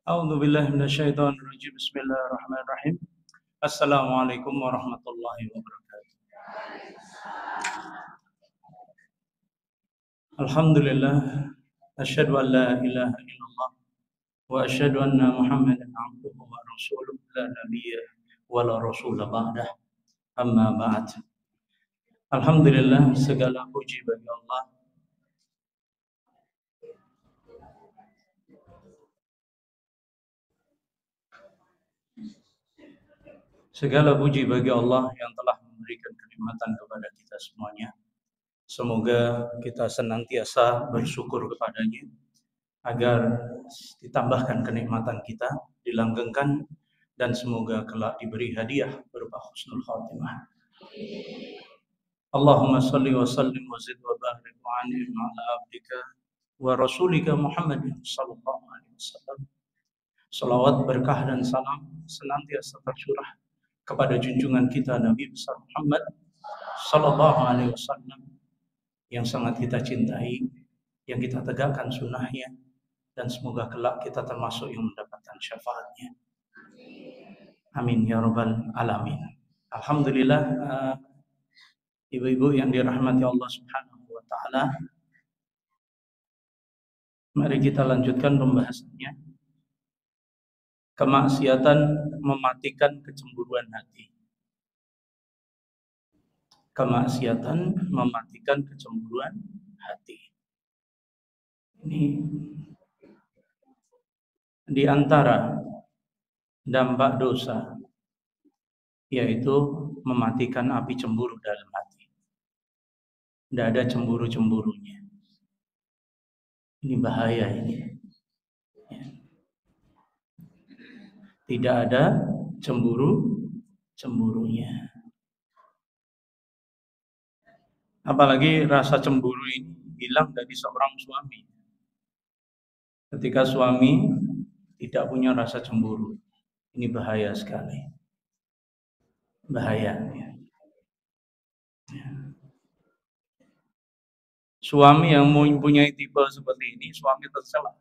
A'udzu billahi minasyaitonir rajim. Bismillahirrahmanirrahim. Assalamualaikum warahmatullahi wabarakatuh. Alhamdulillah, asyhadu an la ilaha illallah wa asyhadu anna Muhammadan abduhu wa rasuluhu la nabiyya wa la rasula ba'dah. Amma ba'd. Alhamdulillah, segala puji bagi Allah. Segala puji bagi Allah yang telah memberikan kenikmatan kepada kita semuanya. Semoga kita senantiasa bersyukur kepadanya agar ditambahkan kenikmatan kita, dilanggengkan, dan semoga kelak diberi hadiah berupa husnul khatimah. Allahumma salli wa sallim wa zid wa barik wa an'im ala abdika wa rasulika Muhammadin sallallahu alaihi wasallam. Salawat, berkah, dan salam senantiasa tercurah kepada junjungan kita Nabi besar Muhammad sallallahu alaihi wasallam yang sangat kita cintai, yang kita tegakkan sunnahnya, dan semoga kelak kita termasuk yang mendapatkan syafaatnya. Amin ya rabbal alamin. Alhamdulillah, ibu-ibu yang dirahmati Allah Subhanahu wa taala. Mari kita lanjutkan pembahasannya. Kemaksiatan mematikan kecemburuan hati. Kemaksiatan mematikan kecemburuan hati. Ini di antara dampak dosa, yaitu mematikan api cemburu dalam hati. Tidak ada cemburu-cemburunya. Ini bahaya ini. Tidak ada cemburu-cemburunya. Apalagi rasa cemburu ini hilang dari seorang suami. Ketika suami tidak punya rasa cemburu, ini bahaya sekali. Bahaya. Suami yang mempunyai tipe seperti ini, suami tercela.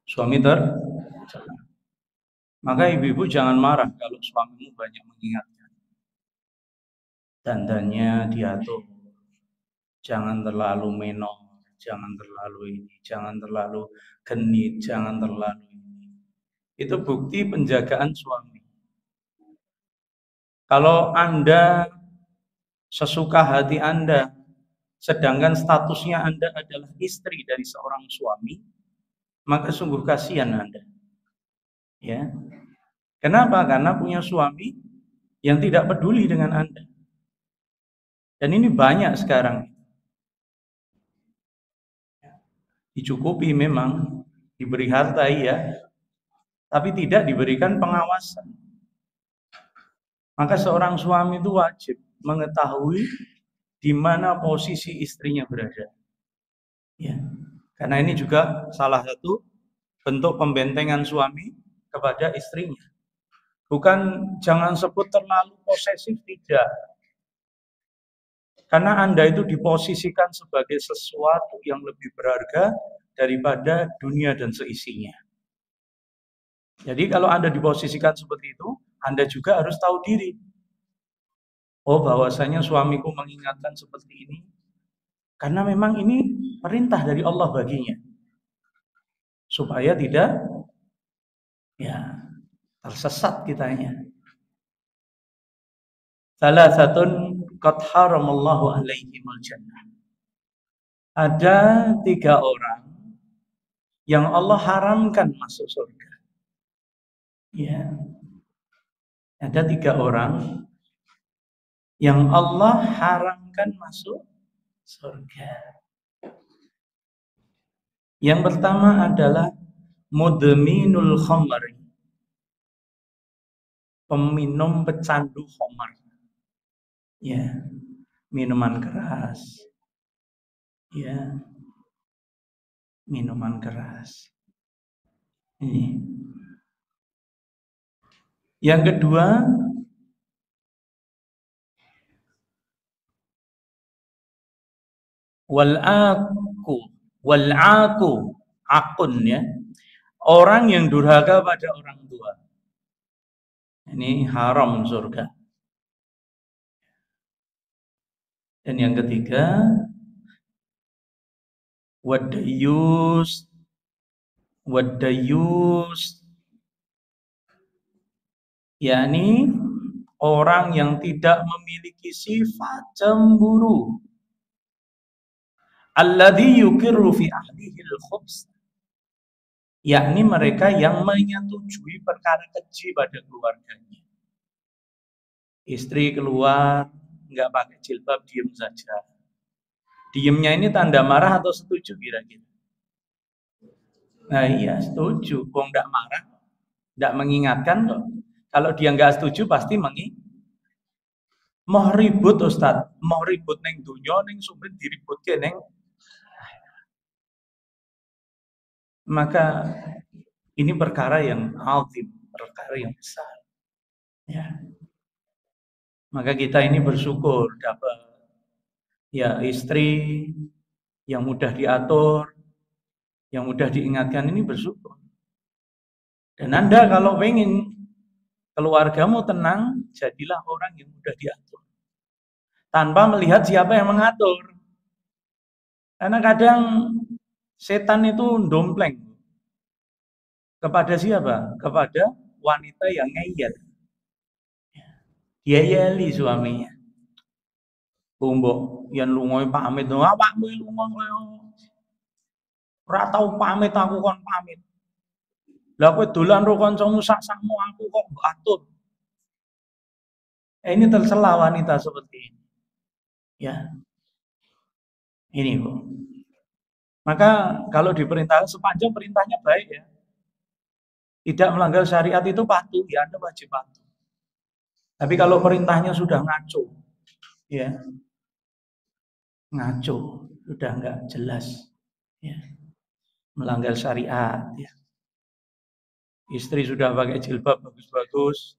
Suami tercela. Maka ibu-ibu jangan marah kalau suamimu banyak mengingatkan. Dandannya diatur, jangan terlalu menor, jangan terlalu ini, jangan terlalu genit, jangan terlalu ini. Itu bukti penjagaan suami. Kalau Anda sesuka hati Anda, sedangkan statusnya Anda adalah istri dari seorang suami, maka sungguh kasihan Anda. Ya. Kenapa? Karena punya suami yang tidak peduli dengan Anda. Dan ini banyak sekarang. Dicukupi memang, diberi harta iya, tapi tidak diberikan pengawasan. Maka seorang suami itu wajib mengetahui di mana posisi istrinya berada. Ya. Karena ini juga salah satu bentuk pembentengan suami kepada istrinya. Bukan jangan sebut terlalu posesif, tidak. Karena Anda itu diposisikan sebagai sesuatu yang lebih berharga daripada dunia dan seisinya. Jadi kalau Anda diposisikan seperti itu, Anda juga harus tahu diri. Oh, bahwasanya suamiku mengingatkan seperti ini, karena memang ini perintah dari Allah baginya. Supaya tidak tersesat kitanya. Salasatun qad haramallahu alaihimul jannah. Ada 3 orang yang Allah haramkan masuk surga. Ya. Ada 3 orang yang Allah haramkan masuk surga. Yang pertama adalah mudminul khamr. Peminum pecandu khamr. Ya, minuman keras. Ya. Minuman keras. Ini. Yang kedua, wal'aku, akun ya. Orang yang durhaka pada orang tua. Ini haram surga. Dan yang ketiga, wadayus, yakni orang yang tidak memiliki sifat cemburu. Alladzi yukirru fi ahlihi al-khubs, yakni mereka yang menyetujui perkara keji pada keluarganya. Istri keluar nggak pakai jilbab, diem saja. Diemnya ini tanda marah atau setuju kira-kira? Nah iya setuju, kok nggak marah, nggak mengingatkan kok. Kalau dia nggak setuju pasti mau ribut Ustaz, mau ribut neng dunya, neng sumber diributke neng. Maka ini perkara yang azim, perkara yang besar. Ya. Maka kita ini bersyukur dapat ya istri yang mudah diatur, yang mudah diingatkan, ini bersyukur. Dan Anda kalau pengen keluargamu tenang, jadilah orang yang mudah diatur. Tanpa melihat siapa yang mengatur. Karena kadang setan itu dompleng. Kepada siapa? Kepada wanita yang ngeyel. Dia yeli suaminya. Bumbok, yang lungoy pamit, awakmu lunga ora tau pamit, aku kon pamit. Lah kowe dolan karo kancamu sak-sakmu, aku kok atur. Ini tercela wanita seperti ini. Ya. Ini, Bu. Maka kalau diperintahkan sepanjang perintahnya baik ya. Tidak melanggar syariat itu patuh, ya Anda wajib patuh. Tapi kalau perintahnya sudah ngaco, ya. Ngaco, sudah enggak jelas. Ya. Melanggar syariat, ya. Istri sudah pakai jilbab bagus-bagus,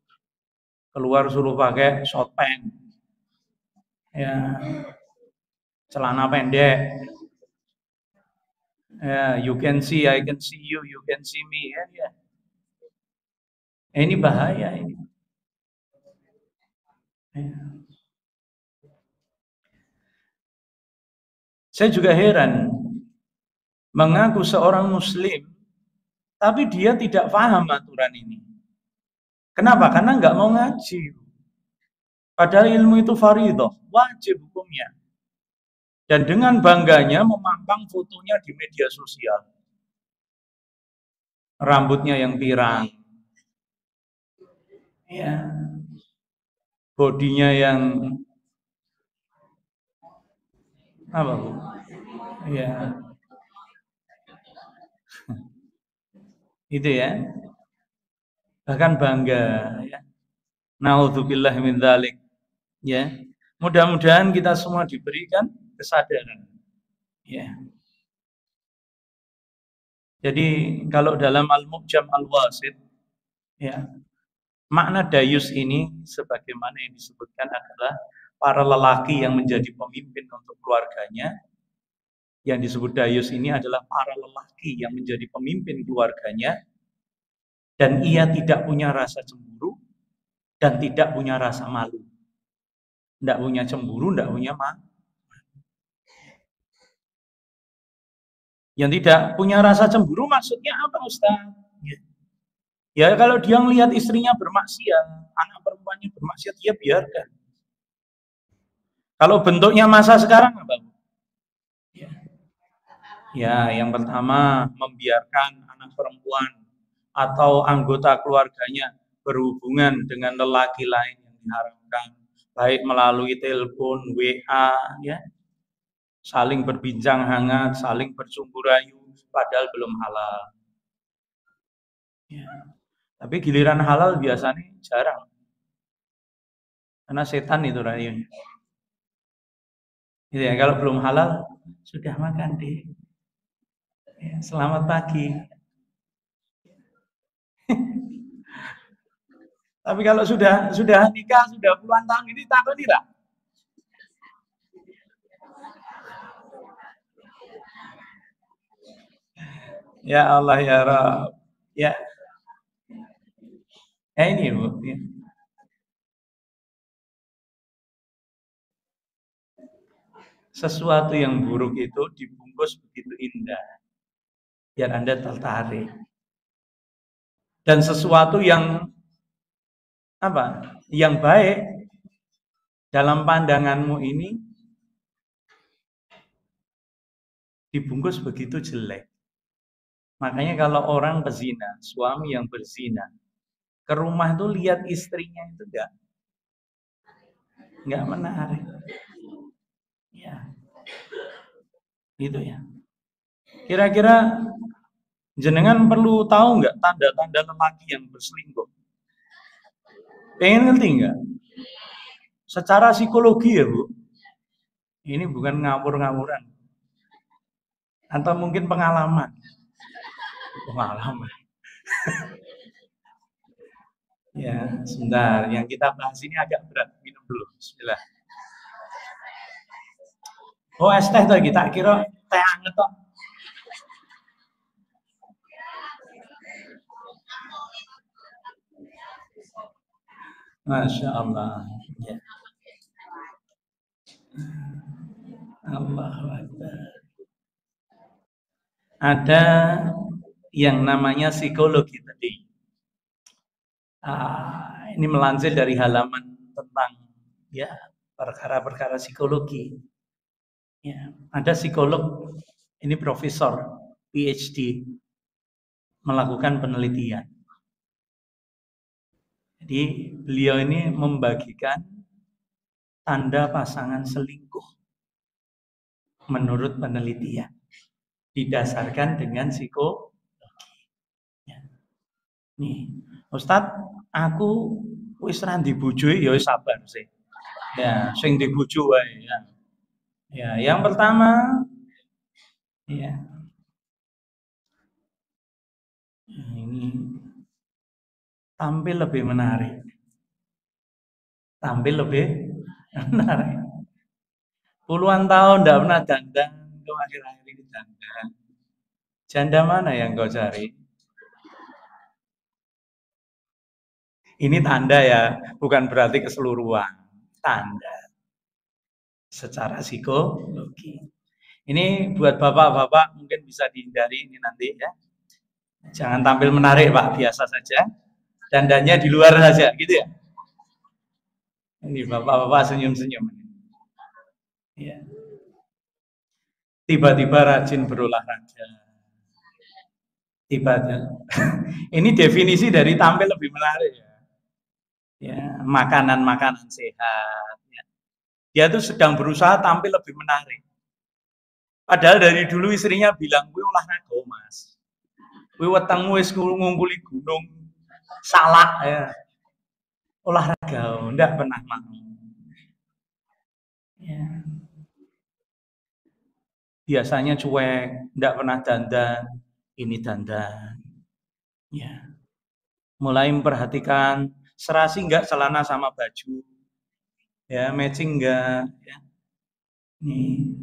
keluar suruh pakai short pants, ya, celana pendek, ya, you can see, I can see you, you can see me, ya, ya. Ini bahaya ini. Ya. Saya juga heran, mengaku seorang Muslim, tapi dia tidak paham aturan ini. Kenapa? Karena nggak mau ngaji. Padahal ilmu itu fardhah, wajib hukumnya. Dan dengan bangganya memampang fotonya di media sosial. Rambutnya yang pirang. Ya. Bodinya yang apa, Bu? Ya. Itu ya. Bahkan bangga ya. Naudzubillah min dzalik. Ya. Mudah-mudahan kita semua diberikan kesadaran. Ya. Jadi kalau dalam Al-Mu'jam Al-Wasit, ya, makna dayus ini sebagaimana yang disebutkan adalah para lelaki yang menjadi pemimpin untuk keluarganya. Yang disebut dayus ini adalah para lelaki yang menjadi pemimpin keluarganya dan ia tidak punya rasa cemburu dan tidak punya rasa malu. Tidak punya cemburu, tidak punya malu. Yang tidak punya rasa cemburu maksudnya apa, Ustaz? Ya kalau dia melihat istrinya bermaksiat, anak perempuannya bermaksiat, ya biarkan. Kalau bentuknya masa sekarang apa? Ya, yang pertama membiarkan anak perempuan atau anggota keluarganya berhubungan dengan lelaki lain yang diharamkan, baik melalui telepon, WA, ya, saling berbincang hangat, saling bersumbu rayu, padahal belum halal. Ya. Tapi giliran halal biasanya jarang, karena setan itu rayunya. Gitu ya, kalau belum halal sudah makan deh. Ya, selamat pagi. Tapi kalau sudah nikah, sudah puluhan tahun ini takut tidak? Ya Allah ya Rabb. Ya, ini Bu. Ya. Sesuatu yang buruk itu dibungkus begitu indah, biar Anda tertarik. Dan sesuatu yang apa? Yang baik dalam pandanganmu ini dibungkus begitu jelek. Makanya kalau orang pezina, suami yang berzina, ke rumah tuh lihat istrinya itu enggak menarik. Ya, gitu ya. Kira-kira jenengan perlu tahu nggak tanda-tanda lelaki yang berselingkuh? Pengen ngerti nggak? Secara psikologi ya Bu, ini bukan ngawur-ngawuran. Atau mungkin pengalaman. Pengalaman. Ya, sebentar. Yang kita bahas ini agak berat. Minum dulu. Bismillah. Oh, es teh tuh kita kira teh anget toh. Masya Allah. Ya. Allah Akbar. Ada yang namanya psikologi tadi. Ini melansir dari halaman tentang ya perkara-perkara psikologi. Ya, ada psikolog ini profesor PhD melakukan penelitian. Jadi beliau ini membagikan tanda pasangan selingkuh menurut penelitian didasarkan dengan psikologi. Ya. Nih, Ustadz, aku wis ra dibujui ya sabar sih. Ya, sing dibuju wae ya. Ya, yang pertama ya, ini tampil lebih menarik. Tampil lebih menarik. Puluhan tahun tidak pernah dandan, kok akhir-akhir ini dandan. Janda mana yang kau cari? Ini tanda ya, bukan berarti keseluruhan. Tanda secara psikologi. Ini buat bapak-bapak mungkin bisa dihindari ini nanti ya. Jangan tampil menarik Pak, biasa saja. Dandannya di luar saja, gitu ya. Ini bapak-bapak senyum-senyum. Ya. Tiba-tiba rajin berolahraga. Tiba-tiba. Ini definisi dari tampil lebih menarik ya. Ya, makanan-makanan sehat. Ya. Dia tuh sedang berusaha tampil lebih menarik. Padahal dari dulu istrinya bilang, "Gue olahraga, Mas. Gue wetengmu wis ngungkuli gunung salak ya. Olahraga, ndak pernah mau." Ya. Biasanya cuek, ndak pernah dandan, ini dandan. Ya. Mulai memperhatikan serasi enggak celana sama baju. Ya, matching enggak ya. Nih.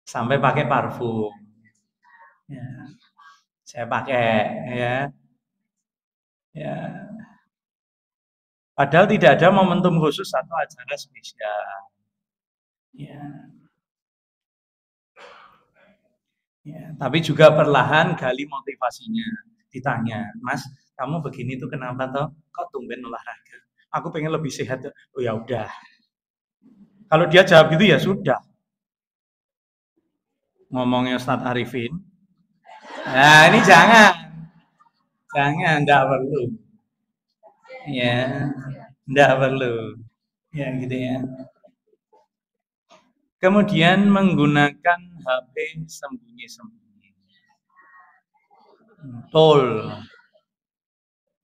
Sampai pakai parfum. Ya. Saya pakai ya. Ya. Padahal tidak ada momentum khusus atau acara spesial. Ya. Ya, tapi juga perlahan gali motivasinya. Ditanya, Mas, kamu begini tuh kenapa toh? Kok tumben olahraga? Aku pengen lebih sehat. Oh ya udah. Kalau dia jawab gitu ya sudah. Ngomongnya Ustadz Arifin. Nah ini jangan, enggak perlu. Ya, enggak perlu. Ya gitu ya. Kemudian menggunakan HP sembunyi-sembunyi. Tol.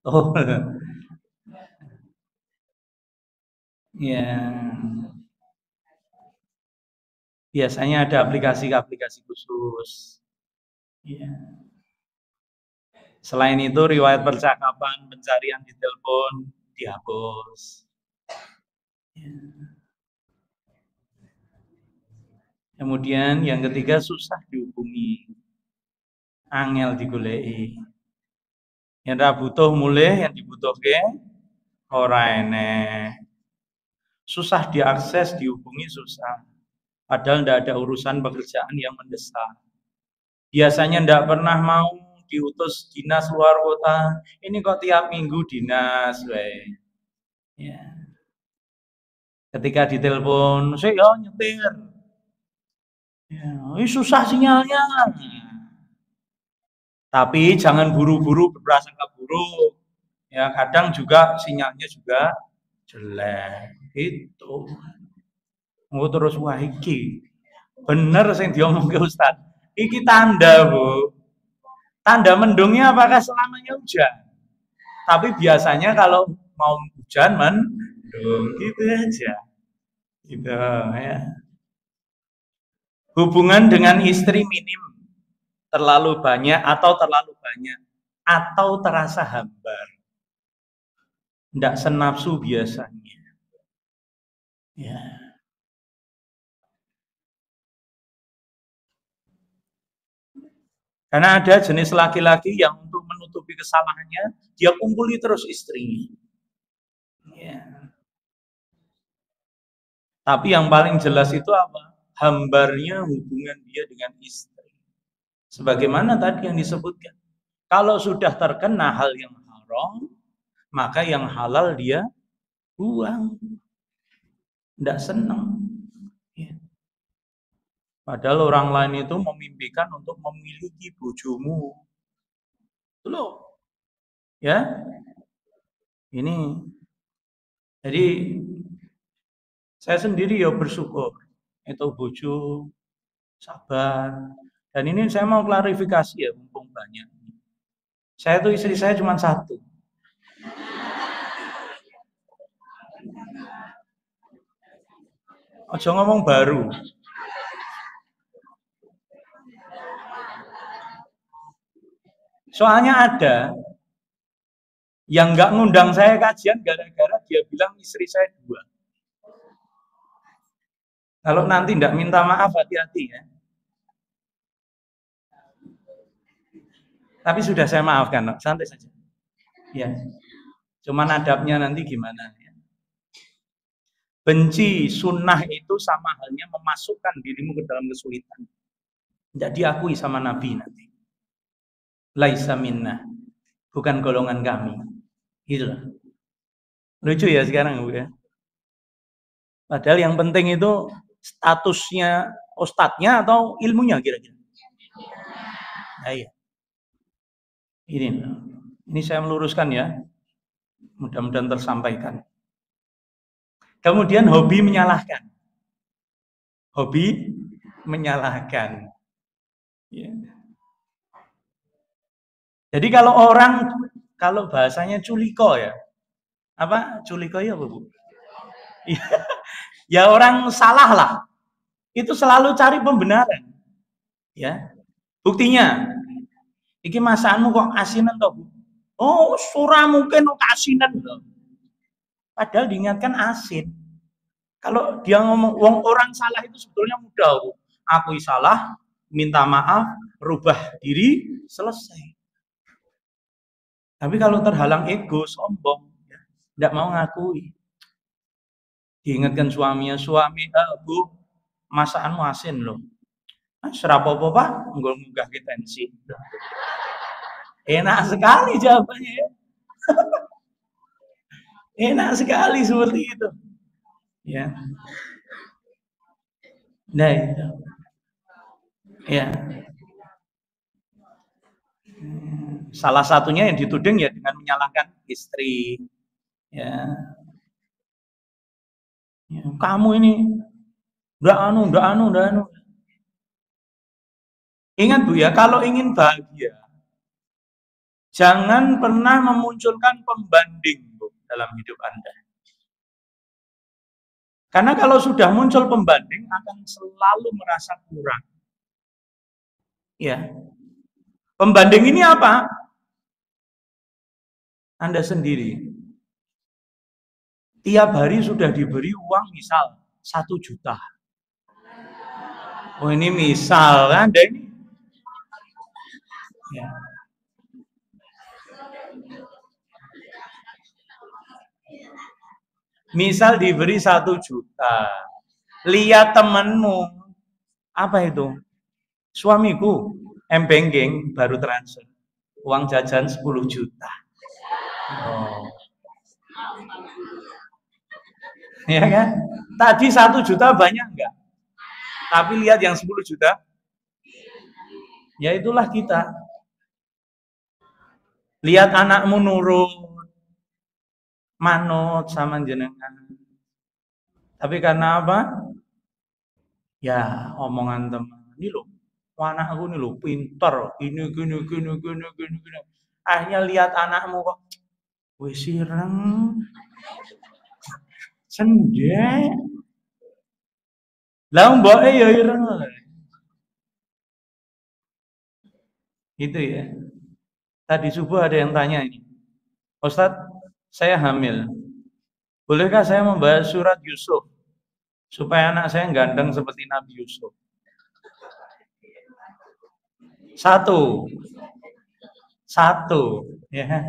Tol. Ya. Biasanya ada aplikasi-aplikasi khusus. Ya. Selain itu riwayat percakapan, pencarian di telepon dihapus. Ya. Kemudian yang ketiga susah dihubungi. angel digoleki. Yang ra butuh mulih, yang dibutuhke ora enek. Susah diakses, dihubungi susah. Padahal tidak ada urusan pekerjaan yang mendesak. Biasanya tidak pernah mau diutus dinas luar kota. Ini kok tiap minggu dinas, we. Ya. Ketika ditelepon, saya nyetir. Ya, ini susah sinyalnya. Tapi jangan buru-buru berprasangka buruk. Ya, kadang juga sinyalnya juga jelek. Itu. Oh, terus wah iki. Bener sing diomongke Ustaz. Iki tanda, Bu. Tanda mendungnya apakah selamanya hujan? Tapi biasanya kalau mau hujan mendung gitu aja. Gitu ya. Hubungan dengan istri minim, terlalu banyak atau terlalu banyak, atau terasa hambar. Tidak senafsu biasanya. Ya. Karena ada jenis laki-laki yang untuk menutupi kesalahannya, dia kumpuli terus istrinya. Ya. Tapi yang paling jelas itu apa? Hambarnya hubungan dia dengan istri. Sebagaimana tadi yang disebutkan. Kalau sudah terkena hal yang haram, maka yang halal dia buang. Tidak senang. Ya. Padahal orang lain itu memimpikan untuk memiliki bojomu. Loh. Ya. Ini. Jadi saya sendiri ya bersyukur. Itu bojo sabar. Dan ini saya mau klarifikasi ya, mumpung banyak. Saya tuh istri saya cuma satu. Ojo ngomong baru. Soalnya ada yang nggak ngundang saya kajian gara-gara dia bilang istri saya dua. Kalau nanti nggak minta maaf hati-hati ya. Tapi sudah saya maafkan, santai saja. Ya. Cuman adabnya nanti gimana ya. Benci sunnah itu sama halnya memasukkan dirimu ke dalam kesulitan. Tidak diakui sama Nabi nanti. Laisa minna. Bukan golongan kami. Gitu loh. Lucu ya sekarang Bu ya. Padahal yang penting itu statusnya ustadznya atau ilmunya kira-kira. Nah, iya. Ini saya meluruskan ya. Mudah-mudahan tersampaikan. Kemudian hobi menyalahkan. Hobi menyalahkan. Ya. Jadi kalau bahasanya culiko ya. Apa? Culiko ya Bu? Ya orang salah lah. Itu selalu cari pembenaran. Ya. Buktinya, iki masakanmu kok asinan toh, Bu? Oh, surah mungkin kok asinan loh. Padahal diingatkan asin. Kalau dia ngomong orang salah itu sebetulnya mudah, Bu. Akui salah, minta maaf, rubah diri, selesai. Tapi kalau terhalang ego, sombong, ya, tidak mau ngakui. Diingatkan suaminya, suami, Bu, masakanmu asin loh. Serapopo Pak, nggak tensi. Enak sekali jawabannya ya. Enak sekali seperti itu. Ya. Nah itu. Ya. Salah satunya yang dituding ya dengan menyalahkan istri. Ya. Ya. Kamu ini udah anu. Ingat Bu ya, kalau ingin bahagia, jangan pernah memunculkan pembanding Bu, dalam hidup Anda. Karena kalau sudah muncul pembanding akan selalu merasa kurang. Ya. Pembanding ini apa? Anda sendiri. Tiap hari sudah diberi uang misal 1 juta. Oh ini misal kan, Ya. Misal diberi 1 juta, lihat temenmu, apa itu? Suamiku, M-Banking baru transfer, uang jajan 10 juta. Oh. Ya kan? Tadi 1 juta banyak enggak? Tapi lihat yang 10 juta, ya itulah kita. Lihat anakmu nurut, manut sama jenengan. Tapi karena apa? Ya omongan teman. Ini loh, anak aku nih loh pintar, gini. Akhirnya lihat anakmu kok, wis sireng, sendek. Lah mboke ya ireng. Itu ya. Tadi subuh ada yang tanya ini, Ustadz, saya hamil. Bolehkah saya membaca surat Yusuf supaya anak saya ganteng seperti Nabi Yusuf? Satu, ya.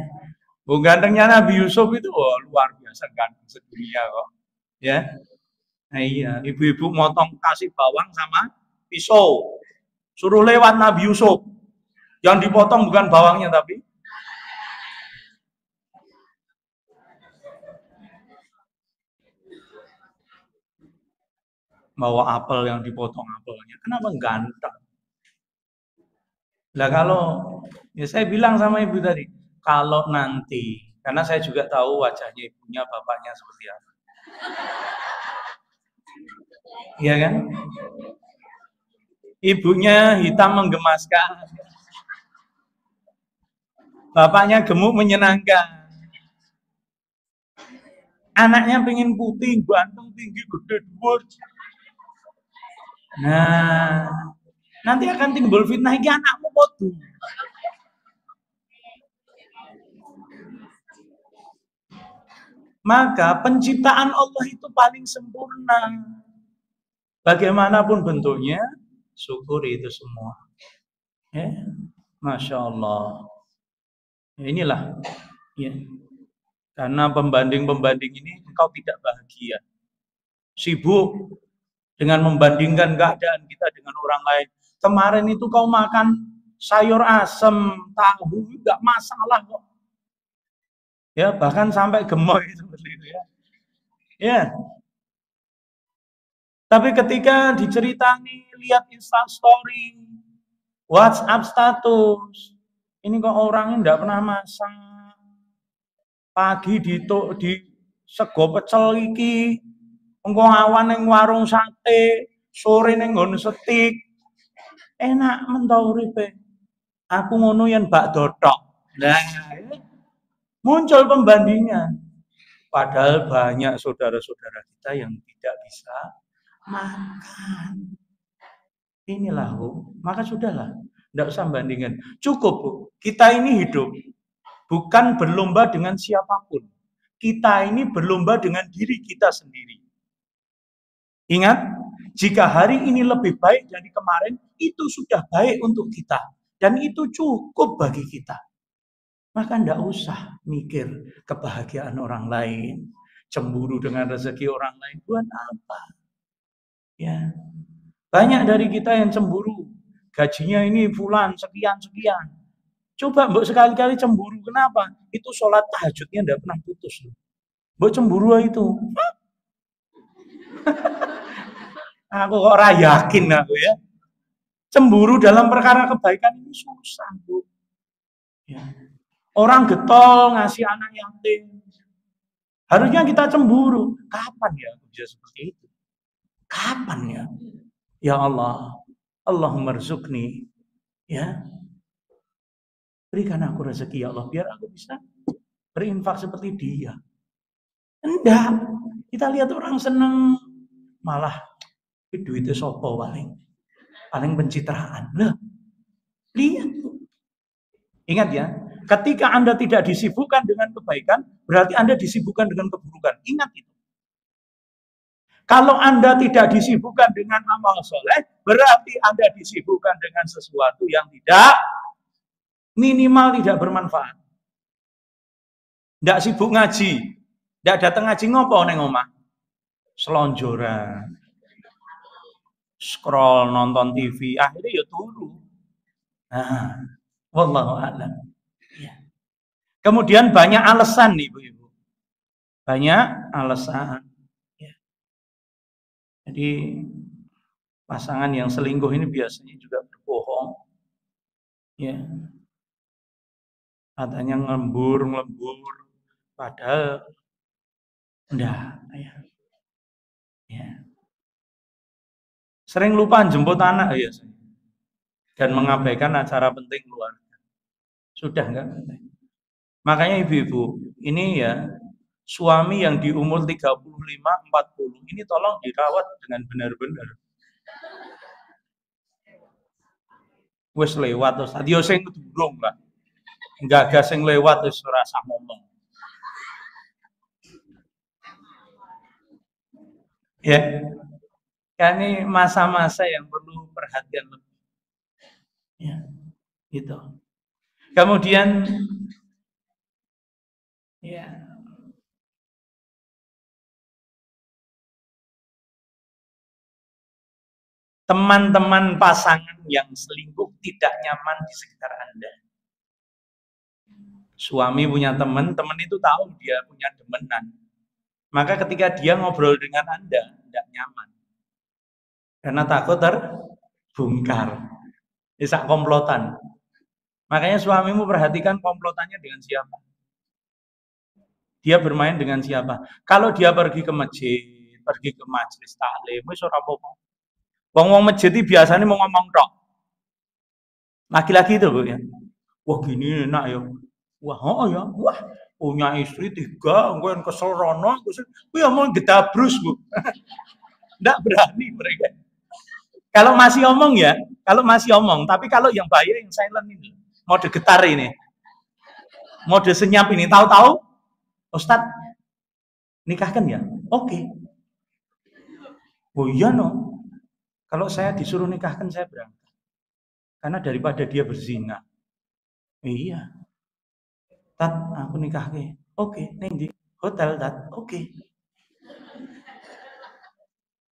Bu gantengnya Nabi Yusuf itu luar biasa ganteng sedunia kok, ya. Nah iya, ibu-ibu motong kasih bawang sama pisau, suruh lewat Nabi Yusuf. Yang dipotong bukan bawangnya tapi bawa apel yang dipotong apelnya. Kenapa ganteng? Lah kalau ya saya bilang sama ibu tadi, kalau nanti karena saya juga tahu wajahnya ibunya, bapaknya seperti apa. Iya kan? Ibunya hitam menggemaskan, bapaknya gemuk menyenangkan. Anaknya pengen putih, ganteng, tinggi, gede, dhuwur. Nah, nanti akan timbul fitnah iki anakmu podo. Maka penciptaan Allah itu paling sempurna. Bagaimanapun bentuknya, syukuri itu semua. Ya, Masya Allah. Ya, inilah, ya. Karena pembanding-pembanding ini engkau tidak bahagia. Sibuk dengan membandingkan keadaan kita dengan orang lain. Kemarin itu kau makan sayur asem, tahu, enggak masalah kok. Ya, bahkan sampai gemoy seperti itu ya. Ya. Tapi ketika diceritani, lihat Instastory, WhatsApp status, ini kok orangnya enggak pernah masak. Pagi di sego pecel iki, engko awan ning warung sate, sore ning nggon setik. Enak mentau uripe. Aku ngono yen bak dothok. Nah, muncul pembandingan. Padahal banyak saudara-saudara kita yang tidak bisa makan. Inilah, Bu. Maka sudahlah, tidak usah bandingkan. Cukup, Bu. Kita ini hidup bukan berlomba dengan siapapun. Kita ini berlomba dengan diri kita sendiri. Ingat, jika hari ini lebih baik dari kemarin, itu sudah baik untuk kita. Dan itu cukup bagi kita. Maka tidak usah mikir kebahagiaan orang lain. Cemburu dengan rezeki orang lain. Buat apa? Ya. Banyak dari kita yang cemburu. Gajinya ini bulan sekian-sekian. Coba mbok sekali-kali cemburu. Kenapa? Itu sholat tahajudnya tidak pernah putus. Mbok cemburu itu. Aku kok yakin aku ya. Cemburu dalam perkara kebaikan ini susah, Bu. Ya. Orang getol ngasih anak yatim. Harusnya kita cemburu. Kapan ya aku bisa seperti itu? Kapan ya? Ya Allah, Allahumma rzuqni. Ya. Berikan aku rezeki ya Allah biar aku bisa berinfak seperti dia. Enggak. Kita lihat orang seneng malah duitnya sopo paling pencitraan. Lah, lihat. Ingat ya, ketika Anda tidak disibukkan dengan kebaikan, berarti Anda disibukkan dengan keburukan. Ingat itu. Kalau Anda tidak disibukkan dengan amal soleh, berarti Anda disibukkan dengan sesuatu yang tidak Minimal tidak bermanfaat. Ndak sibuk ngaji. Ndak datang ngaji ngopo neng omah? Selonjoran. Scroll nonton TV, akhirnya ya turu. Nah, wallahu a'lam. Ya. Kemudian banyak alasan nih Ibu-ibu. Banyak alasan. Ya. Jadi pasangan yang selingkuh ini biasanya juga berbohong. Ya. Katanya ngelembur, padahal enggak. Ya. Ya. Sering lupa jemput anak ya. Dan mengabaikan acara penting keluarga. Sudah enggak? Makanya ibu-ibu, ini ya suami yang di umur 35-40 ini tolong dirawat dengan benar-benar. Wes lewat terus tadi sing durung lah. Enggak sing lewat wis ora usah ngomong. Ya. Ini masa-masa yang perlu perhatian lebih. Ya. Gitu. Kemudian ya teman-teman pasangan yang selingkuh tidak nyaman di sekitar Anda. Suami punya teman itu tahu dia punya demenan. Maka ketika dia ngobrol dengan Anda, tidak nyaman. Karena takut terbongkar. Bisa komplotan. Makanya suamimu perhatikan komplotannya dengan siapa. Dia bermain dengan siapa. Kalau dia pergi ke masjid, pergi ke majelis taklim, wis ora apa-apa. Wong-wong masjid itu biasanya mau ngomong tok. Laki-laki itu Bu ya. Wah gini enak ya. Wah oh ya. Wah punya istri 3, gue yang kesel rono, gue mau gedabrus Bu. Nggak berani mereka. Kalau masih omong ya, tapi kalau yang bahaya yang silent ini, mode getar ini, mode senyap ini, tahu-tahu, Ustadz nikahkan ya? Oke. Oh iya no. Kalau saya disuruh nikahkan saya berangkat. Karena daripada dia berzina. Iya. Tat, aku nikahke. Oke, ning di hotel Tat. Oke.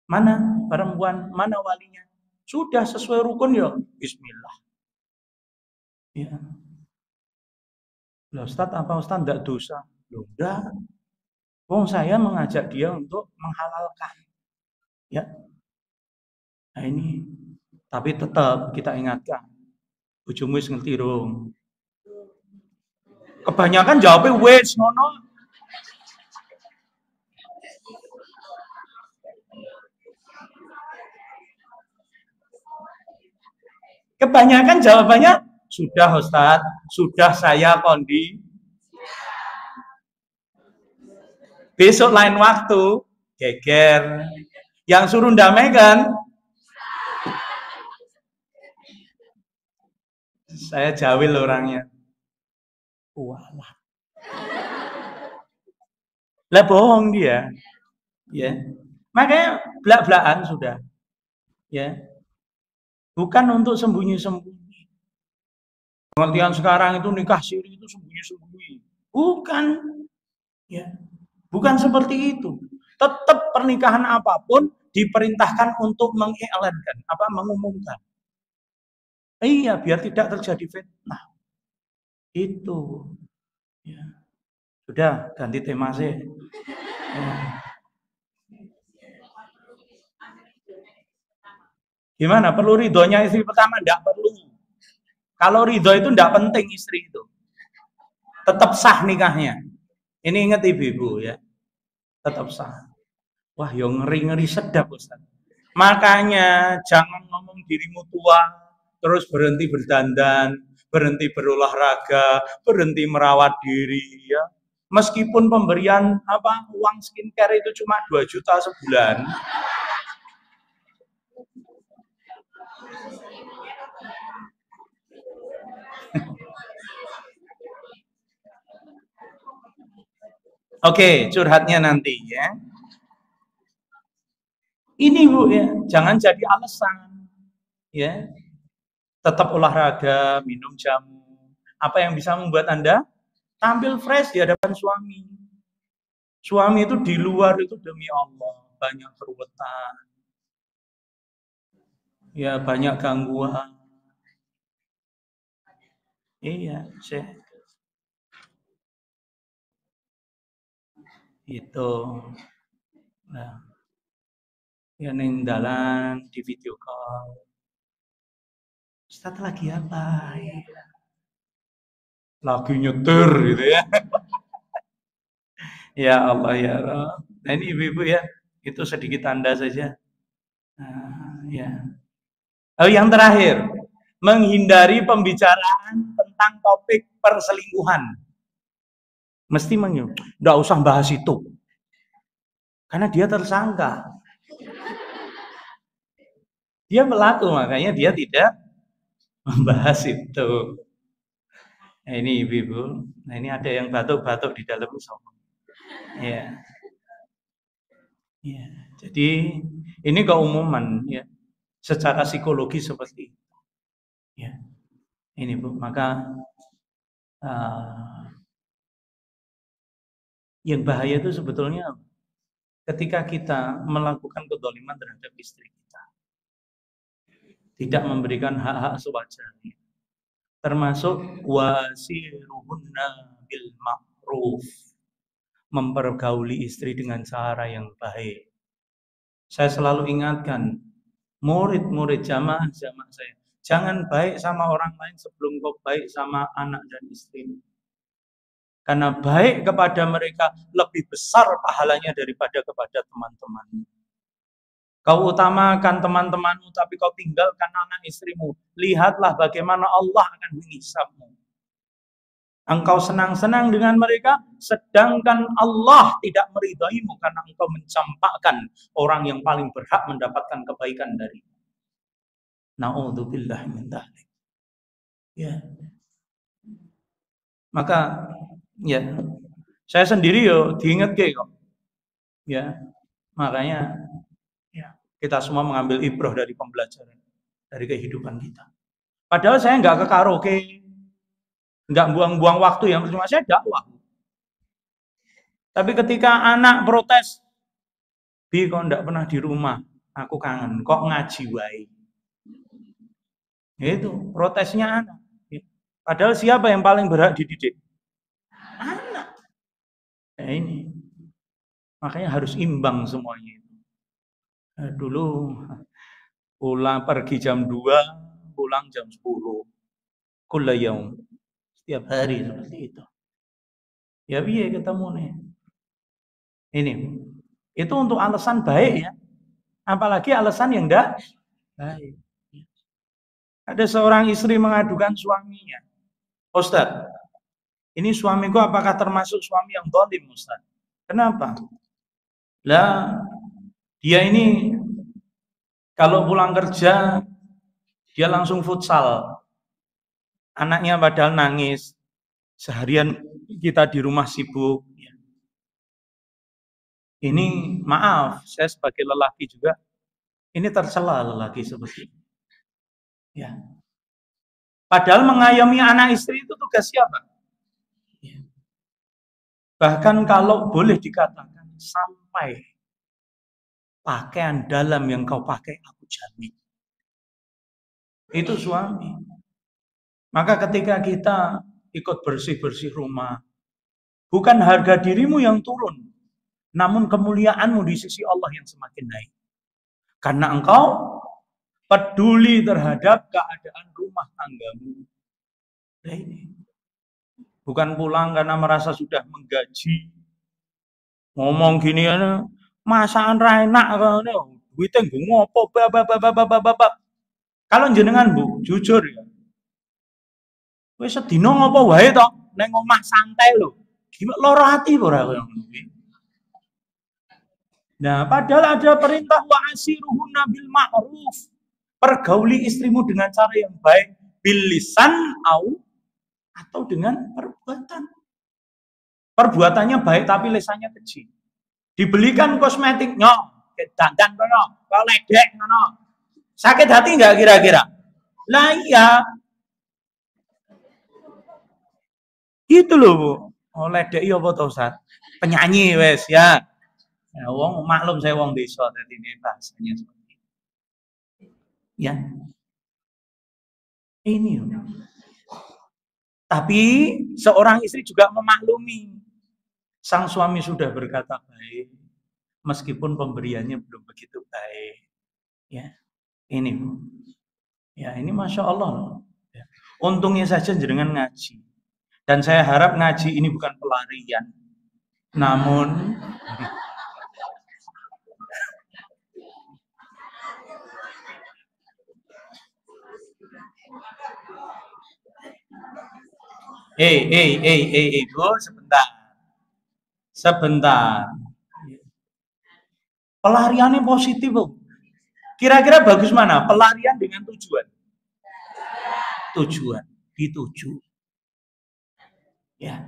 Mana perempuan, mana walinya? Sudah sesuai rukun ya. Bismillah. Ya. Loh, Ustaz, apa Ustaz enggak dosa? Loh, enggak. Wong saya mengajak dia untuk menghalalkan. Ya. Nah ini. Tapi tetap kita ingatkan. Bojomu wis ngerti rung. Kebanyakan jawabnya wis ngono. Kebanyakan jawabannya sudah Ustaz, sudah saya kondi. Besok lain waktu, geger. Yang suruh ndamaikan, saya jawil orangnya. Walah. Lah bohong dia. Ya. Makanya belak-belakan sudah. Ya. Bukan untuk sembunyi-sembunyi. Pengertian sekarang itu nikah siri itu sembunyi-sembunyi. Bukan. Ya. Bukan seperti itu. Tetap pernikahan apapun diperintahkan untuk mengiklankan, mengumumkan. Iya, biar tidak terjadi fitnah. Itu. Ya. Sudah, ganti tema sih. Ya. Gimana? Perlu ridhonya istri pertama? Enggak perlu. Kalau ridho itu enggak penting istri itu. Tetap sah nikahnya. Ini ingat ibu-ibu ya. Tetap sah. Wah, yang ngeri-ngeri sedap Ustaz. Makanya jangan ngomong dirimu tua, terus berhenti berdandan, berhenti berolahraga, berhenti merawat diri ya. Meskipun pemberian uang skincare itu cuma 2 juta sebulan. Oke, curhatnya nanti ya. Ini Bu ya, jangan jadi alasan. Ya. Tetap olahraga, minum jamu, Apa yang bisa membuat Anda tampil fresh di hadapan suami? Suami itu di luar itu demi Allah banyak keruwetan, ya banyak gangguan. Iya, itu. Nah, ya neng dalan di video call. Ustaz lagi apa? Ya. Lagi nyetir gitu ya. Ya Allah ya Rabb. Nah ini ibu-ibu ya, itu sedikit tanda saja. Nah, ya. Oh, yang terakhir, menghindari pembicaraan tentang topik perselingkuhan. Mesti nggak usah bahas itu. Karena dia tersangka. Dia pelaku, makanya dia tidak membahas itu. Nah, ini ibu-ibu. Nah, ini ada yang batuk-batuk di dalam sofa. Ya. Ya. Jadi ini keumuman ya. Secara psikologi seperti itu. Ya. Ini Bu, maka yang bahaya itu sebetulnya ketika kita melakukan kezaliman terhadap istri kita. Tidak memberikan hak-hak sewajarnya. Termasuk wasiruhunna bil ma'ruf. Mempergauli istri dengan cara yang baik. Saya selalu ingatkan murid-murid jamaah saya, jangan baik sama orang lain sebelum kau baik sama anak dan istri. Karena baik kepada mereka lebih besar pahalanya daripada kepada teman-teman. Kau utamakan teman-temanmu tapi kau tinggalkan anak istrimu. Lihatlah bagaimana Allah akan menghisapmu. Engkau senang-senang dengan mereka, sedangkan Allah tidak meridaimu karena engkau mencampakkan orang yang paling berhak mendapatkan kebaikan dari. Na'udzubillah min dzalik. Ya. Maka ya, saya sendiri yo diingat kok. Ya. Makanya ya, kita semua mengambil ibrah dari pembelajaran dari kehidupan kita. Padahal saya nggak ke karaoke, nggak buang-buang waktu yang percuma, saya dakwah. Tapi ketika anak protes, Bi kok nggak pernah di rumah, aku kangen, kok ngaji wae. Itu protesnya anak. Padahal siapa yang paling berhak dididik? Anak. Nah, ini. Makanya harus imbang semuanya. Nah, dulu pulang pergi jam 2, pulang jam 10. Kullayaum. Setiap hari seperti itu. Ya biar ketemu nih. Ini. Itu untuk alasan baik ya. Apalagi alasan yang enggak baik. Ada seorang istri mengadukan suaminya. Ustaz, ini suamiku apakah termasuk suami yang zalim, Ustaz? Kenapa? Lah, dia ini kalau pulang kerja, dia langsung futsal. Anaknya padahal nangis. Seharian kita di rumah sibuk. Ini maaf, saya sebagai lelaki juga, ini tercela lelaki seperti ini. Ya. Padahal mengayomi anak istri itu tugas siapa? Ya. Bahkan kalau boleh dikatakan sampai pakaian dalam yang kau pakai aku jamin. Itu suami. Maka ketika kita ikut bersih-bersih rumah, bukan harga dirimu yang turun, namun kemuliaanmu di sisi Allah yang semakin naik. Karena engkau peduli terhadap keadaan rumah tanggamu. Nah ini. Bukan pulang karena merasa sudah menggaji. Ngomong gini ya, masakan ra enak ngono. Duite nggo ngopo babak. Kalau jenengan Bu, jujur ya. Wis sedina ngopo wae to, ning omah santai lho. Gimana loro ati ora koyo ngono kuwi. Nah, padahal ada perintah wa asiruhunna bil ma'ruf. Pergauli istrimu dengan cara yang baik, bil lisan atau dengan perbuatan. Perbuatannya baik tapi lisannya kecil. Dibelikan kosmetik nyok, dandan kono, kok ledek ngono. Sakit hati enggak kira-kira? Lah iya. Gitu loh, Bu. Oleh dek iya apa to, Ustaz? Penyanyi wes ya. Ya, wong maklum saya wong desa jadi ini bahasanya seperti itu. Ya, ini. Tapi seorang istri juga memaklumi. Sang suami sudah berkata baik, meskipun pemberiannya belum begitu baik. Ya, ini Bu. Ya, ini Masya Allah loh. Ya. Untungnya saja jenengan ngaji. Dan saya harap ngaji ini bukan pelarian. Namun, Bu, sebentar. Sebentar. Pelariannya positif, Bu. Kira-kira bagus mana? Pelarian dengan tujuan. Tujuan. Dituju. Ya.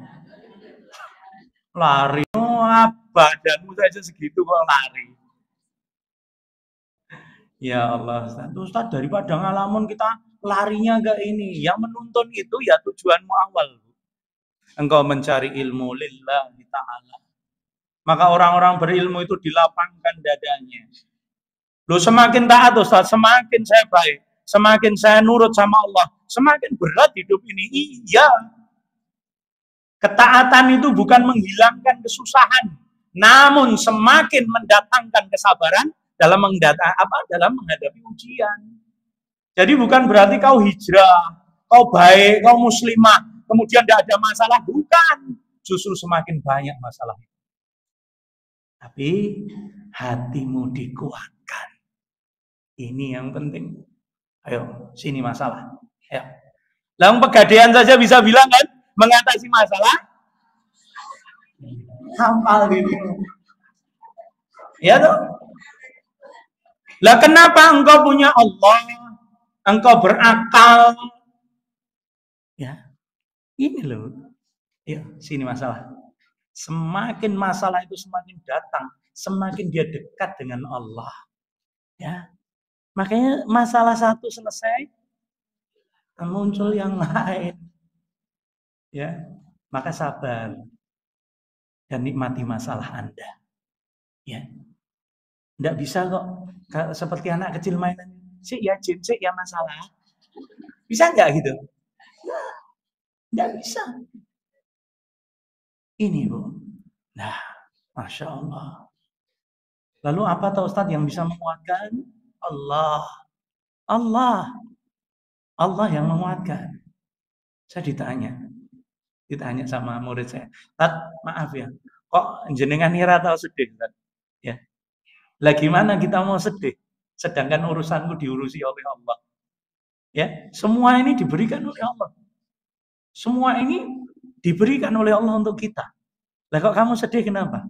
Lari. Oh, badanmu saja segitu kok lari. Ya Allah, Ustaz, daripada ngalamun kita larinya ke ini. Yang menuntun itu ya tujuanmu awal. Engkau mencari ilmu lillahi ta'ala. Maka orang-orang berilmu itu dilapangkan dadanya. Loh, semakin taat Ustaz, semakin saya baik, semakin saya nurut sama Allah, semakin berat hidup ini. Iya. Ketaatan itu bukan menghilangkan kesusahan, namun semakin mendatangkan kesabaran dalam menghadapi ujian. Jadi bukan berarti kau hijrah, kau baik, kau muslimah, kemudian tidak ada masalah, bukan. Justru semakin banyak masalah. Tapi hatimu dikuatkan. Ini yang penting. Ayo, sini masalah. Ayo. Lang pegadaian saja bisa bilang kan, mengatasi masalah. Hafal ini. Ya toh? Lah kenapa engkau punya Allah? Engkau berakal. Ya. Ini loh. Ya, sini masalah. Semakin masalah itu semakin datang, semakin dia dekat dengan Allah. Ya. Makanya masalah satu selesai, muncul yang lain. Ya. Maka sabar dan nikmati masalah Anda. Ya. Tidak bisa kok seperti anak kecil mainan. Sik ya Jin, sik ya masalah. Bisa nggak gitu? Tidak bisa. Ini Bu. Nah, Masya Allah. Lalu apa tahu Ustaz yang bisa menguatkan? Allah. Allah. Allah yang menguatkan. Saya ditanya sama murid saya. Tat, maaf ya. Kok jenengan ira tahu sedih, Tat? Ya. Lah gimana kita mau sedih? Sedangkan urusanku diurusi oleh Allah. Ya, semua ini diberikan oleh Allah. Semua ini diberikan oleh Allah untuk kita. Lah kok kamu sedih kenapa?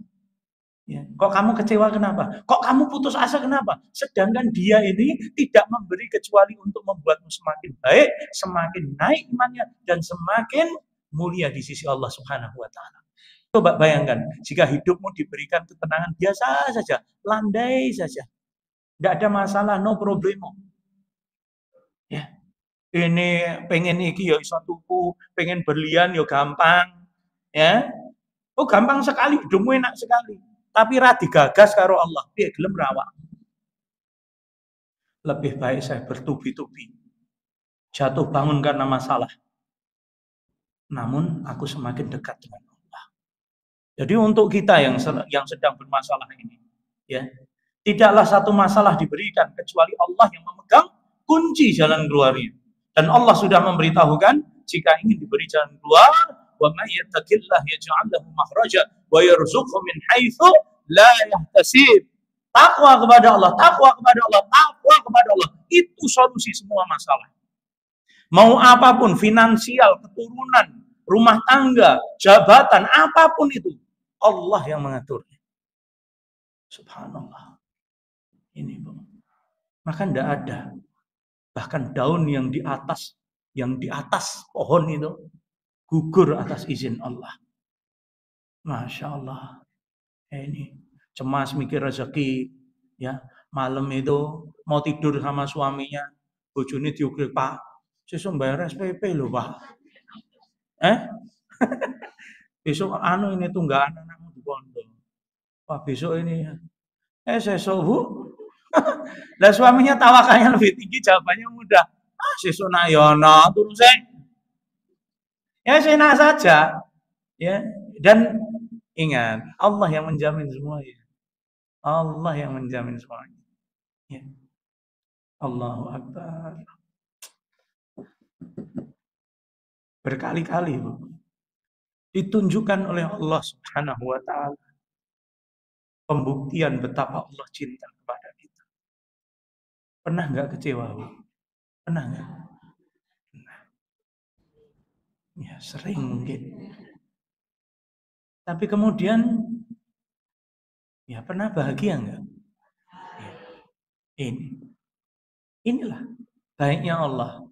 Ya. Kok kamu kecewa kenapa? Kok kamu putus asa kenapa? Sedangkan dia ini tidak memberi kecuali untuk membuatmu semakin baik, semakin naik imannya, dan semakin mulia di sisi Allah Subhanahu wa Ta'ala. Coba bayangkan, jika hidupmu diberikan ketenangan biasa saja, landai saja, tidak ada masalah, no problemo. Ya. Ini pengen iki ya iso tuku, pengen berlian ya gampang. Ya. Oh gampang sekali, hidupmu enak sekali. Tapi ra digagas karo Allah, piye gelem rawak. Lebih baik saya bertubi-tubi. Jatuh bangun karena masalah. Namun aku semakin dekat dengan Allah. Jadi untuk kita yang sedang bermasalah ini, ya, tidaklah satu masalah diberikan kecuali Allah yang memegang kunci jalan keluarnya. Dan Allah sudah memberitahukan jika ingin diberi jalan keluar, wa may yattaqillah yaj'al lahu makhraja wa yarzuqhu min haitsu la yahtasib. Takwa kepada Allah, takwa kepada Allah, takwa kepada Allah. Itu solusi semua masalah. Mau apapun, finansial, keturunan, rumah tangga, jabatan, apapun itu, Allah yang mengaturnya. Subhanallah. Ini Bu. Maka tidak ada. Bahkan daun yang di atas pohon itu gugur atas izin Allah. Masya Allah. Ini cemas mikir rezeki, ya. Malam itu mau tidur sama suaminya, bojone diugil, Pak, sesuk bayar SPP loh, Pak. Besok ini tunggakan anakmu di pondok. Wah besok ini sesok bu. Lah suaminya tawakalnya lebih tinggi, jawabannya mudah. Sesok nak yono turun saya. Ya senang saja. Ya, dan ingat Allah yang menjamin semuanya. Allah yang menjamin semuanya. Ya. Allahu Akbar. Berkali-kali Bu, ditunjukkan oleh Allah Subhanahu wa taala pembuktian betapa Allah cinta kepada kita. Pernah nggak kecewa Bu? Pernah nggak? Ya sering mungkin. Tapi kemudian ya pernah bahagia nggak? Ya. Inilah baiknya Allah.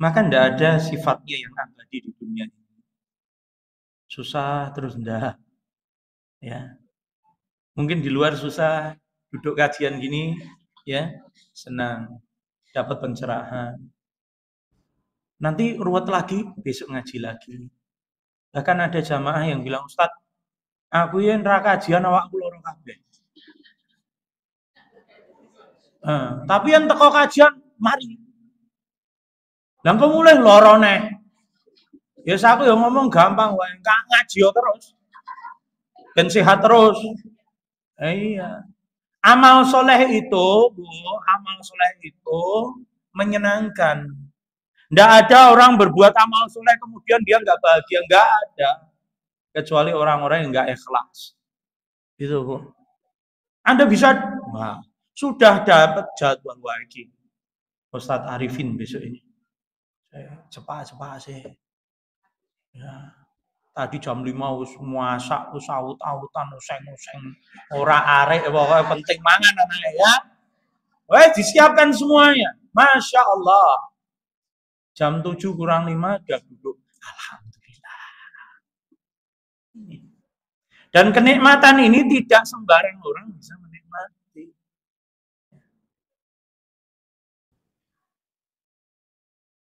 Maka tidak ada sifatnya yang abadi di dunia ini. Susah terus enggak. Ya. Mungkin di luar susah, duduk kajian gini ya, senang, dapat pencerahan. Nanti ruwet lagi, besok ngaji lagi. Bahkan ada jamaah yang bilang, "Ustaz, aku yen ra kajian awakku loro kabeh." Tapi yang teko kajian mari. Lah kok mulai loro neh. Ya aku yang ngomong gampang wae, ngaji terus. Ben sehat terus. Iya. Amal soleh itu, Bu, amal soleh itu menyenangkan. Tidak ada orang berbuat amal soleh kemudian dia nggak bahagia, nggak ada. Kecuali orang-orang yang nggak ikhlas. Gitu, Bu. Anda bisa, wah, sudah dapat jadwal lagi. Ustadz Arifin besok ini. Cepat-cepat sih. Ya. Tadi jam 5 wis masak, wis aut-autan, useng-useng. Ora arek, pokoknya penting mangan anaknya ya. Wes disiapkan semuanya. Masya Allah. Jam 7 kurang 5 udah duduk. Alhamdulillah. Dan kenikmatan ini tidak sembarang orang bisa menikmati.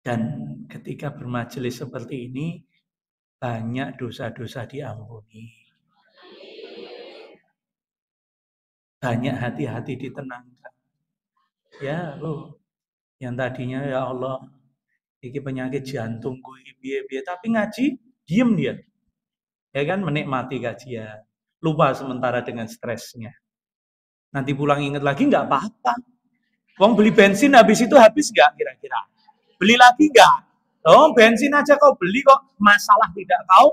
Dan ketika bermajelis seperti ini, banyak dosa-dosa diampuni. Banyak hati-hati ditenangkan. Ya loh, yang tadinya ya Allah, ini penyakit jantungku, biye-biye, tapi ngaji, diem dia. Ya kan, menikmati kajian. Lupa sementara dengan stresnya. Nanti pulang ingat lagi nggak apa-apa. Wong beli bensin habis itu habis nggak kira-kira? Beli lagi nggak? Oh bensin aja kau beli kok, masalah tidak tahu.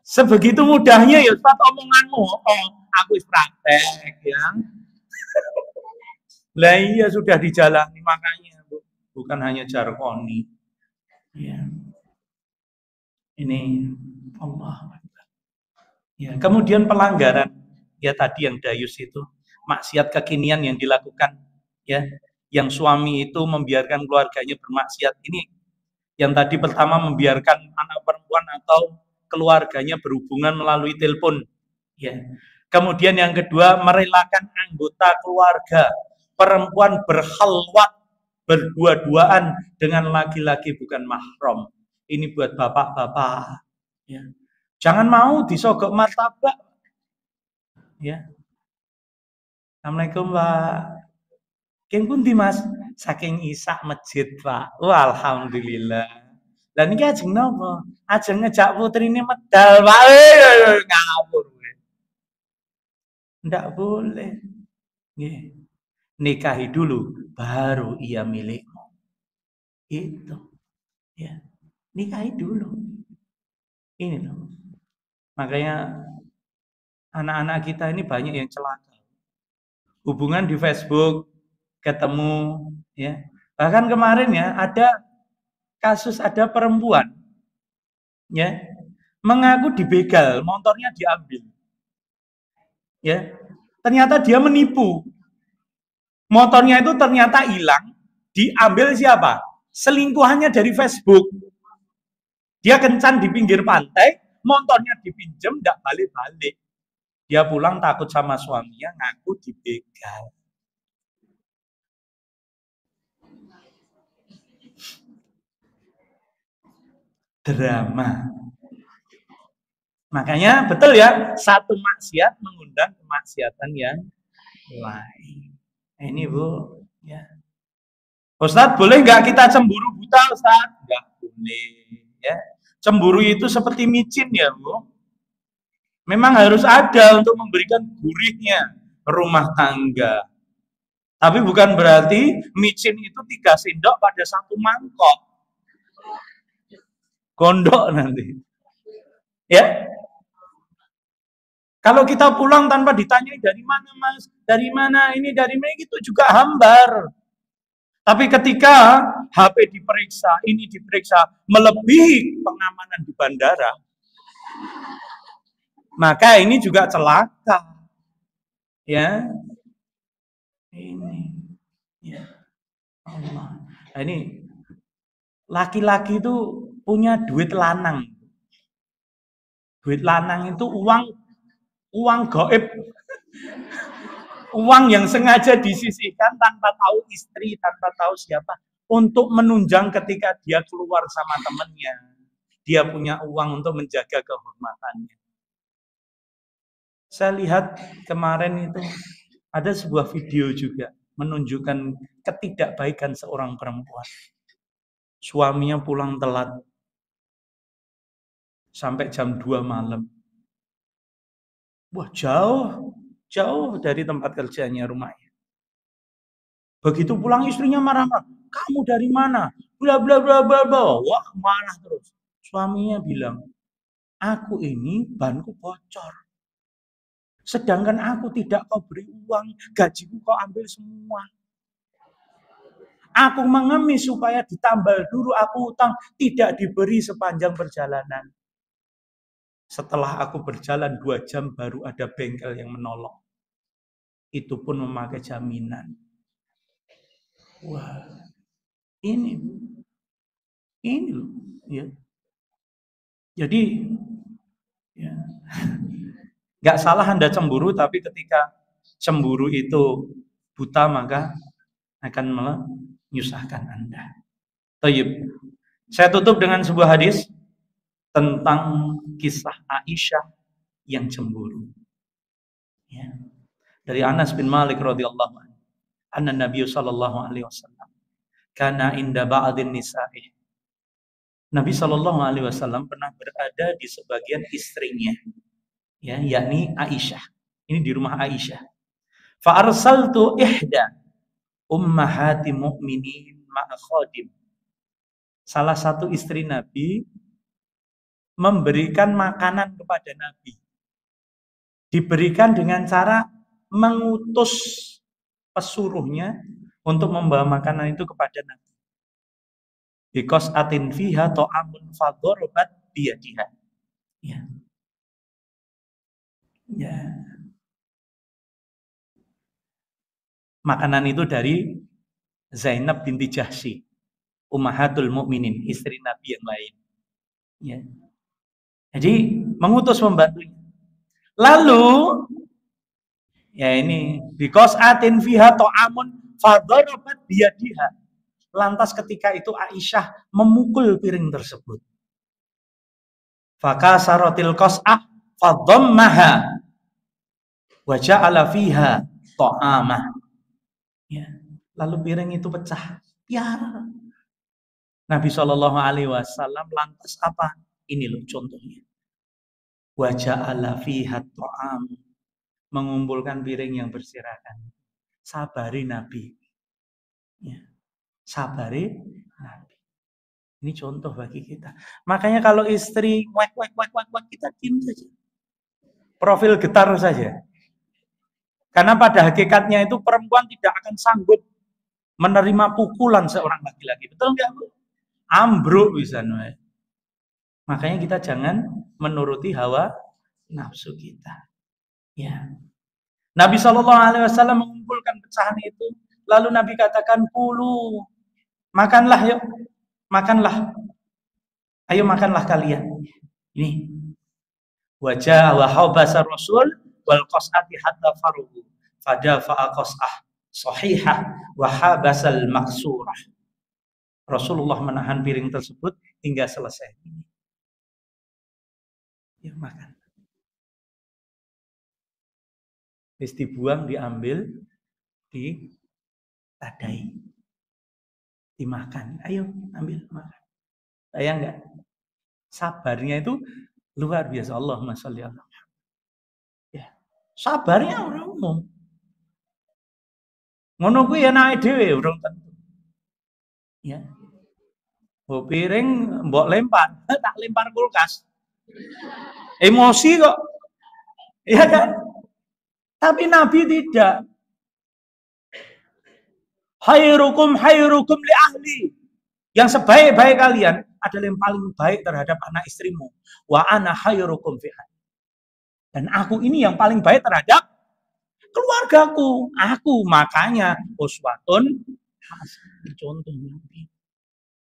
Sebegitu mudahnya ya Ustaz omonganmu. Oh, aku praktek ya. Lah iya sudah dijalani makanya bukan hanya jargoni. Ya. Ini Allah. Ya, kemudian pelanggaran ya tadi yang dayus itu, maksiat kekinian yang dilakukan ya, yang suami itu membiarkan keluarganya bermaksiat. Ini yang tadi pertama membiarkan anak perempuan atau keluarganya berhubungan melalui telepon ya. Kemudian yang kedua merelakan anggota keluarga perempuan berkhalwat berdua-duaan dengan laki-laki bukan mahram. Ini buat bapak-bapak ya. Jangan mau disogok martabak. Ya. Assalamualaikum, Pak. Keng pundi, Mas? Saking isak masjid, Pak. Wah, alhamdulillah. Lah niki ajeng napa? Ajeng ngejak putrine medal, Pak. Ngawur. Ndak boleh. Nggih. Nikahi dulu baru ia milikmu. Itu. Ya. Nikahi dulu. Ini loh. Makanya anak-anak kita ini banyak yang celaka. Hubungan di Facebook, ketemu, ya. Bahkan kemarin ya ada kasus ada perempuan, ya, mengaku dibegal, motornya diambil, ya. Ternyata dia menipu, motornya itu ternyata hilang, diambil siapa? Selingkuhannya dari Facebook. Dia kencan di pinggir pantai, motornya dipinjam, tidak balik-balik. Dia pulang takut sama suaminya, ngaku dibegal. drama. Makanya betul ya, satu maksiat mengundang kemaksiatan yang lain. Ini Bu, ya. Ustadz, boleh nggak kita cemburu buta, Ustadz? Nggak boleh. Ya. Cemburu itu seperti micin ya Bu. Memang harus ada untuk memberikan gurihnya rumah tangga. Tapi bukan berarti micin itu 3 sendok pada 1 mangkok. Gondok nanti. Ya. Kalau kita pulang tanpa ditanyai dari mana Mas, dari mana ini, dari mana itu juga hambar. Tapi ketika HP diperiksa, ini diperiksa melebihi pengamanan di bandara, maka ini juga celaka. Ya. Ini. Ya. Allah. Nah, ini laki-laki itu punya duit lanang. Duit lanang itu uang gaib. Uang yang sengaja disisihkan tanpa tahu istri, tanpa tahu siapa, untuk menunjang ketika dia keluar sama temennya. Dia punya uang untuk menjaga kehormatannya. Saya lihat kemarin itu ada sebuah video juga menunjukkan ketidakbaikan seorang perempuan. Suaminya pulang telat sampai jam 2 malam. Wah, jauh dari tempat kerjanya, rumahnya. Begitu pulang istrinya marah-marah. Kamu dari mana? Bla bla bla bla bla. Wah, marah terus. Suaminya bilang, aku ini banku bocor. Sedangkan aku tidak kau beri uang, gajiku kau ambil semua. Aku mengemis supaya ditambal dulu, aku utang, tidak diberi sepanjang perjalanan. Setelah aku berjalan 2 jam baru ada bengkel yang menolong. Itu pun memakai jaminan. Wah, ini loh, ya. Jadi, ya, nggak salah Anda cemburu, tapi ketika cemburu itu buta maka akan menyusahkan Anda. Tayyib. Saya tutup dengan sebuah hadis tentang kisah Aisyah yang cemburu. Ya. Dari Anas bin Malik radhiyallahu anhu, anna Nabi sallallahu alaihi wasallam kana inda ba'dhin nisa'i. Nabi sallallahu alaihi wasallam pernah berada di sebagian istrinya, ya, yakni Aisyah. Ini di rumah Aisyah. Fa arsaltu ihda ummahati mu'minin ma'a khadim. Salah satu istri Nabi memberikan makanan kepada Nabi. Diberikan dengan cara mengutus pesuruhnya untuk membawa makanan itu kepada Nabi. Because atin fiha ta'amun fadorobat biyadiha. Ya. Ya. Makanan itu dari Zainab binti Jahsy, Ummahatul Mukminin, istri Nabi yang lain. Ya. Jadi mengutus membantunya. Lalu ya ini because atin fiha ta'amun fadorobat biyadiha. Lantas ketika itu Aisyah memukul piring tersebut. Fakasarotil qas'ah fadhammaha wa ja'ala fiha ta'amah. Ya. Lalu piring itu pecah. Piar. Nabi Shallallahu alaihi wasallam lantas apa? Ini loh contohnya. Wa ja'ala fiha ta'am. Mengumpulkan piring yang berserakan. Sabari Nabi. Ya. Sabari Nabi. Ini contoh bagi kita. Makanya kalau istri wek kita diam saja. Profil getar saja. Karena pada hakikatnya itu perempuan tidak akan sanggup menerima pukulan seorang laki-laki. Betul nggak Bu? Ambruk bisa. Makanya kita jangan menuruti hawa nafsu kita. Ya. Nabi SAW mengumpulkan pecahan itu. Lalu Nabi katakan, kulu, makanlah yuk. Makanlah. Ayo makanlah kalian. Ini. Wajah wa habasa Rasul wal qas'ati hatta faruhu. Fadafa'a qas'ah sahihah wa habasal maksurah. Rasulullah menahan piring tersebut hingga selesai. Ya makan. Wis dibuang, diambil, ditadai, dimakan. Ayo, ambil, makan. Sayang enggak? Sabarnya itu luar biasa. Allahumma sholli ala Muhammad. Ya. Sabarnya orang umum. Ngono kuwi enake dhewe urung tentu. Ya. Mbok piring mbok lempar, tak lempar kulkas. Emosi kok. Ya kan? Tapi Nabi tidak. Khairukum li ahli. Yang sebaik-baik kalian adalah yang paling baik terhadap anak istrimu. Wa ana khairukum fi ahli. Dan aku ini yang paling baik terhadap keluargaku. Aku makanya uswatun hasanah, contoh Nabi.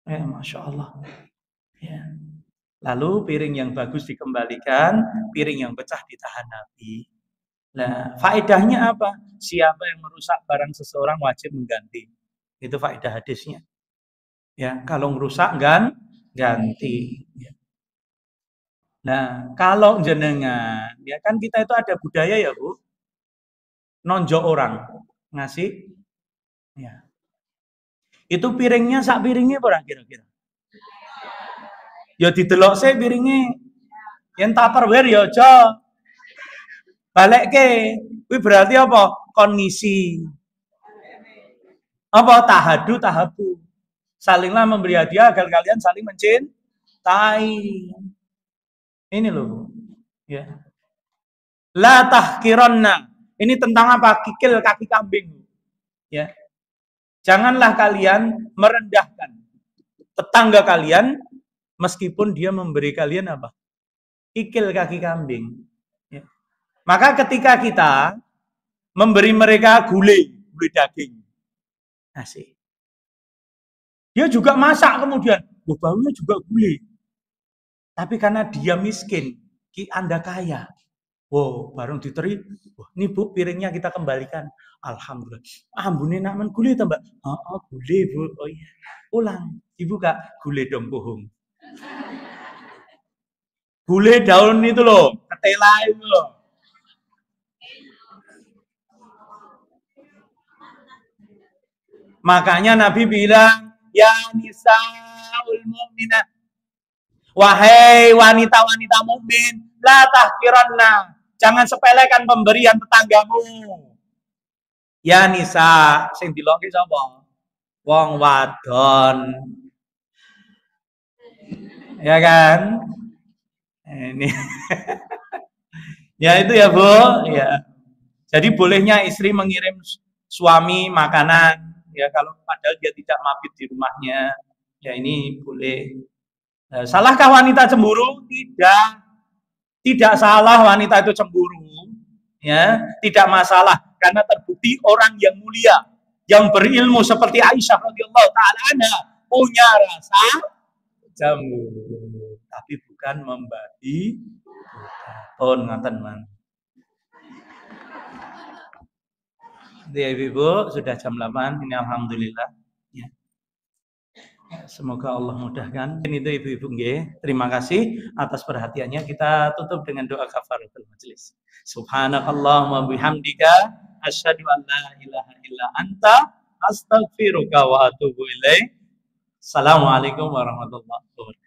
Masya Allah. Ya. Lalu piring yang bagus dikembalikan, piring yang pecah ditahan Nabi. Nah, faedahnya apa? Siapa yang merusak barang seseorang wajib mengganti. Itu faedah hadisnya. Ya, kalau merusak ganti. Ya. Nah, kalau jenengan, ya kan kita itu ada budaya ya Bu, nonjok orang, ngasih. Ya. Itu piringnya sak piringnya berapa kira-kira? Ya didelok sih piringnya. Yang tupperware ya aja. Balekke. Kuwi berarti apa? Kondisi. Apa tahadu tahabu. Salinglah memberi hadiah agar kalian saling mencintai. Ini loh. Ya. La tahkiranna. Ini tentang apa? Kikil kaki kambing. Ya. Janganlah kalian merendahkan tetangga kalian meskipun dia memberi kalian apa? Kikil kaki kambing. Ya. Maka ketika kita memberi mereka gulai daging, asik. Dia juga masak kemudian, baunya juga gulai. Tapi karena dia miskin, Anda kaya. Wow, bareng diteri, wah, ini Bu piringnya kita kembalikan. Alhamdulillah. Ambune nak men gulai tambah. Oh, gulai Bu. Oh iya. Ulang, dibuka gulai dong bohong. Gulai daun itu loh, ketela itu loh. Makanya Nabi bilang, ya nisaul mu'minah. Wahai wanita-wanita mukmin, la tahkiranna. Jangan sepelekan pemberian tetanggamu. Ya nisa, sing diloki sapa? Wong wadon. Ya kan? Ini. Ya itu ya, Bu. Ya. Jadi bolehnya istri mengirim suami makanan, ya kalau padahal dia tidak mabit di rumahnya. Ya ini boleh. Salahkah wanita cemburu? Tidak. Tidak salah wanita itu cemburu. Ya, tidak masalah karena terbukti orang yang mulia, yang berilmu seperti Aisyah radhiyallahu taala anha punya rasa cemburu, tapi bukan membabi buta. Ngaten man. Ya Ibu, sudah jam 8, ini alhamdulillah. Ya. Semoga Allah mudahkan. Ini itu Ibu-ibu nggih. Terima kasih atas perhatiannya. Kita tutup dengan doa kafaratul majelis. Subhanakallahumma bihamdika asyhadu an la ilaha illa anta astaghfiruka wa atubu ilaik. Assalamualaikum warahmatullahi wabarakatuh.